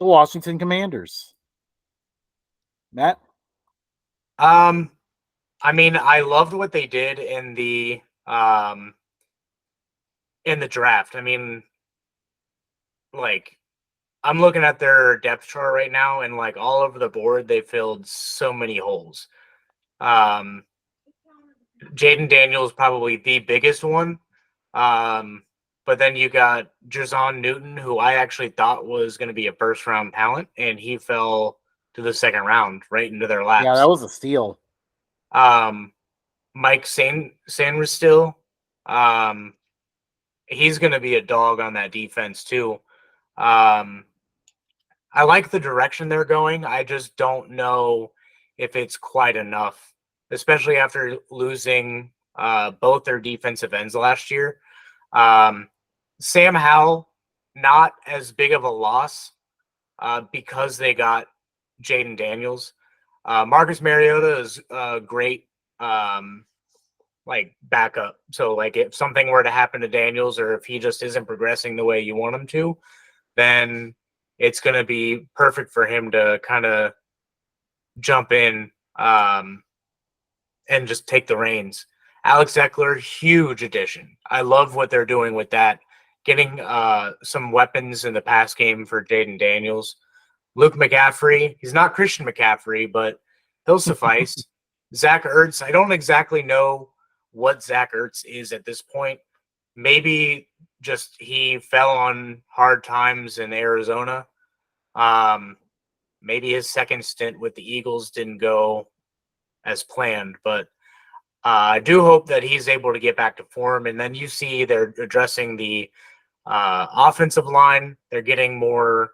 The Washington Commanders. Matt? I mean, I loved what they did in the draft. I mean, like I'm looking at their depth chart right now, and like all over the board, they filled so many holes. Um, Jaden Daniels probably the biggest one. Um, but then you got Jazon Newton, who I actually thought was going to be a first round talent, and he fell to the second round right into their Yeah, that laps. was a steal. Mike Sanristil, he's going to be a dog on that defense too. Um, I like the direction they're going. I just don't know if it's quite enough, especially after losing both their defensive ends last year. Um, Sam Howell, not as big of a loss because they got Jaden Daniels. Marcus Mariota is a great like backup. So like if something were to happen to Daniels or if he just isn't progressing the way you want him to, then it's going to be perfect for him to kind of jump in and just take the reins. Alex Eckler, huge addition. I love what they're doing with that. Getting some weapons in the pass game for Jaden Daniels. Luke McCaffrey, he's not Christian McCaffrey, but he'll suffice. Zach Ertz, I don't exactly know what Zach Ertz is at this point. Maybe just he fell on hard times in Arizona. Maybe his second stint with the Eagles didn't go as planned, but I do hope that he's able to get back to form. And then you see they're addressing the offensive line. They're getting more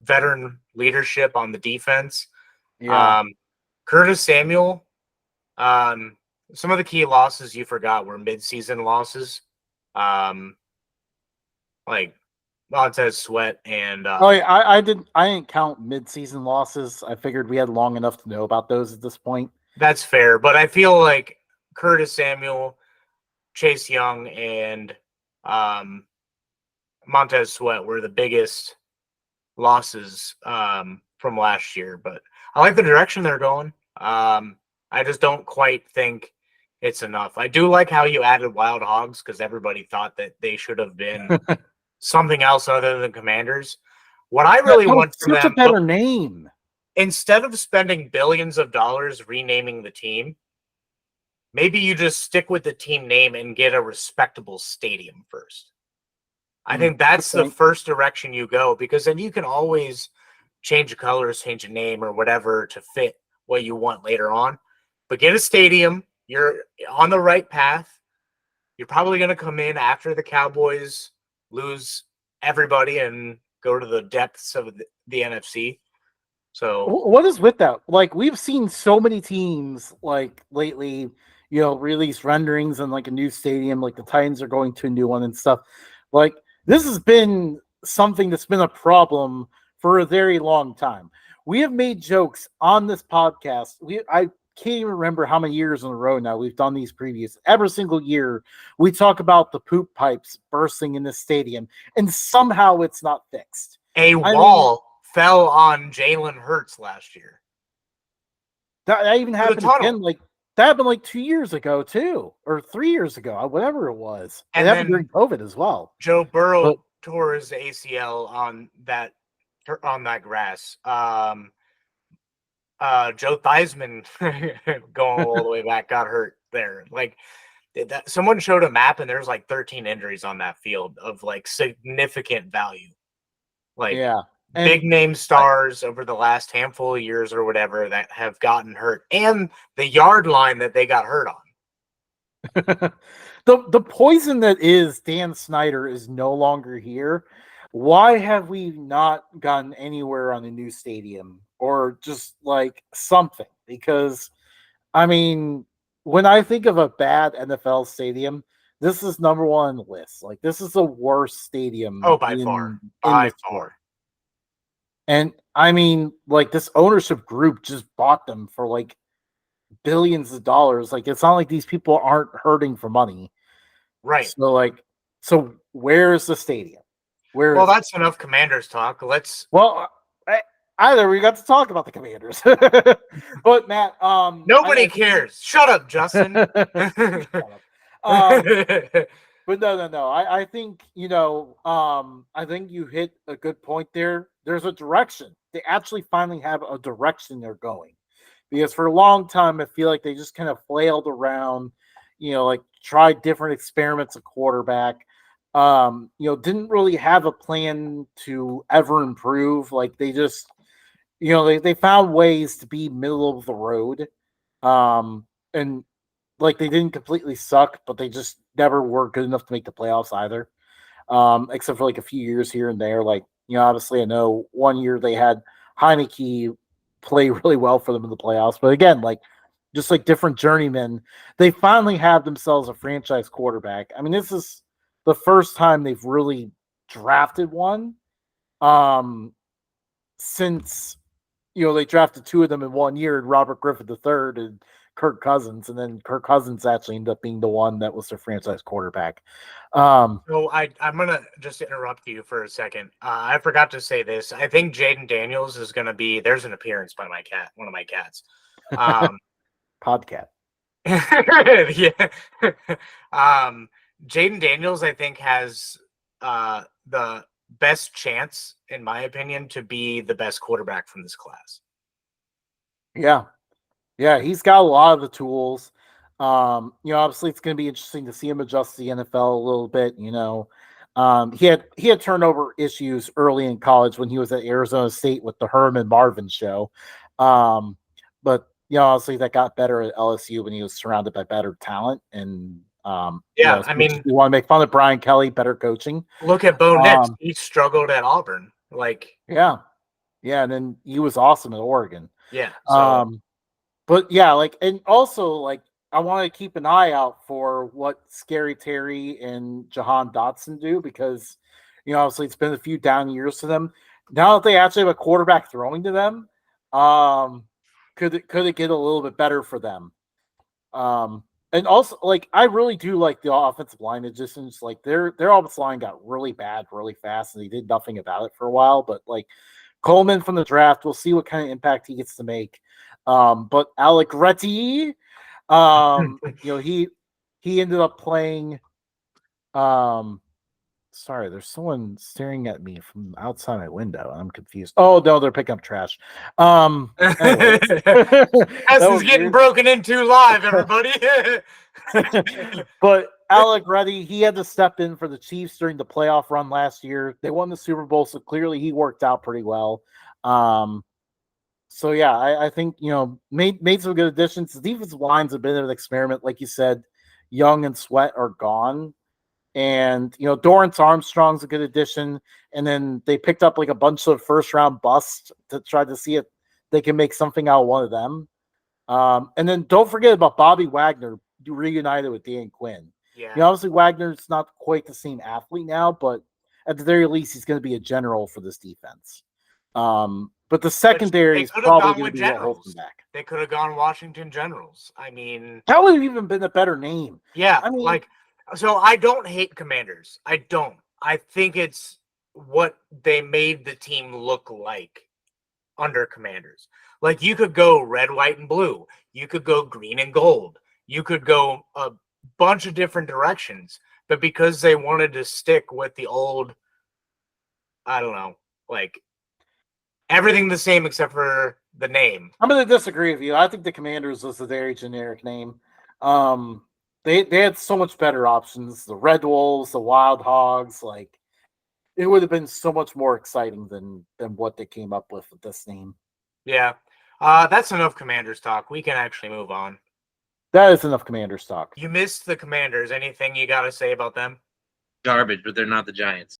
veteran leadership on the defense. Yeah. Curtis Samuel, some of the key losses you forgot were midseason losses. Like Montez Sweat and I didn't count mid-season losses. I figured we had long enough to know about those at this point. that's fair, but I feel like Curtis Samuel, Chase Young, and Montez Sweat were the biggest losses from last year. But I like the direction they're going. I just don't quite think it's enough. I do like how you added Wild Hogs because everybody thought that they should have been something else other than Commanders. What I really want from such a them, better name. instead of spending billions of dollars renaming the team, maybe you just stick with the team name and get a respectable stadium first. I think that's the first direction you go because then you can always change the colors, change the name or whatever to fit what you want later on. But get a stadium. You're on the right path. You're probably going to come in after the Cowboys lose everybody and go to the depths of the NFC. So what is with that? Like we've seen so many teams like lately, release renderings and like a new stadium, like the Titans are going to a new one and stuff. Like this has been something that's been a problem for a very long time. We have made jokes on this podcast. I can't even remember how many years in a row now we've done these previews. Every single year we talk about the poop pipes bursting in the stadium, and somehow it's not fixed. A wall fell on Jalen Hurts last year. That even happened again. That happened like 2 years ago too, or 3 years ago, whatever it was. And it happened during COVID as well. Joe Burrow tore his ACL on that grass. Joe Theismann going all the way back got hurt there. Like someone showed a map and there's like 13 injuries on that field of like significant value. Like big name stars over the last handful of years or whatever that have gotten hurt, and the yard line that they got hurt on. The poison that is Dan Snyder is no longer here. Why have we not gotten anywhere on a new stadium or just like something? Because I mean, when I think of a bad NFL stadium, this is number one on the list. Like this is the worst stadium. Oh, by far. By far. And I mean, like this ownership group just bought them for like billions of dollars. Like it's not like these people aren't hurting for money. Right. So where's the stadium? Where Well, is it? that's enough Commanders talk. Let's. Well, either we got to talk about the Commanders, but Matt, Nobody cares. Shut up, Justin. Shut up. But no. I think I think you hit a good point there. There's a direction. They actually finally have a direction they're going, because for a long time I feel like they just kind of flailed around, like tried different experiments at quarterback. Didn't really have a plan to ever improve. Like they just, they found ways to be middle of the road. And like they didn't completely suck, but they just never were good enough to make the playoffs either. Except for like a few years here and there. Like, obviously I know one year they had Heineke play really well for them in the playoffs, but again, like just like different journeymen, they finally have themselves a franchise quarterback. I mean, this is the first time they've really drafted one since they drafted two of them in 1 year, Robert Griffin III and Kirk Cousins, and then Kirk Cousins actually ended up being the one that was their franchise quarterback. So I'm gonna just interrupt you for a second. I forgot to say this. I think Jaden Daniels is gonna be. There's an appearance by my cat, one of my cats. Podcat. Yeah. Jaden Daniels, I think, has the best chance, in my opinion, to be the best quarterback from this class. Yeah, he's got a lot of the tools. Obviously it's going to be interesting to see him adjust to the NFL a little bit. He had turnover issues early in college when he was at Arizona State with the Herman Marvin show. But obviously that got better at LSU when he was surrounded by better talent. And I mean, you want to make fun of Brian Kelly, better coaching. Look at Bo Nix. He struggled at Auburn. Yeah, and then he was awesome at Oregon. Yeah. So. But yeah, and also I want to keep an eye out for what Scary Terry and Jahan Dotson do, because obviously it's been a few down years to them. Now that they actually have a quarterback throwing to them, could it get a little bit better for them? And also I really do like the offensive line additions. Like their offensive line got really bad really fast, and they did nothing about it for a while. But Coleman from the draft, we'll see what kind of impact he gets to make. But Allegretti, he ended up playing. Sorry, there's someone staring at me from outside my window. I'm confused. Oh no, they're picking up trash. Anyways. This is getting weird. Broken into live, everybody. But Allegretti, he had to step in for the Chiefs during the playoff run last year. They won the Super Bowl, so clearly he worked out pretty well. So yeah, I think made some good additions. The defensive line's a bit of an experiment, like you said. Young and Sweat are gone, and Dorrance Armstrong's a good addition. And then they picked up a bunch of first round busts to try to see if they can make something out of one of them. And then don't forget about Bobby Wagner reunited with Dan Quinn. Yeah, obviously Wagner's not quite the same athlete now, but at the very least he's going to be a general for this defense. But the secondary is probably going to be what holds them back. They could have gone Washington Generals. I mean, that would have even been a better name. Yeah, I mean, so I don't hate Commanders. I don't. I think it's what they made the team look like under Commanders. You could go red, white, and blue. You could go green and gold. You could go a bunch of different directions. But because they wanted to stick with the old, I don't know, everything the same except for the name. I'm going to disagree with you. I think the Commanders was a very generic name. They had so much better options. The Red Wolves, the Wild Hogs, it would have been so much more exciting than what they came up with this name. Yeah. That's enough Commanders talk. We can actually move on. That is enough Commanders talk. You missed the Commanders. Anything you got to say about them? Garbage, but they're not the Giants.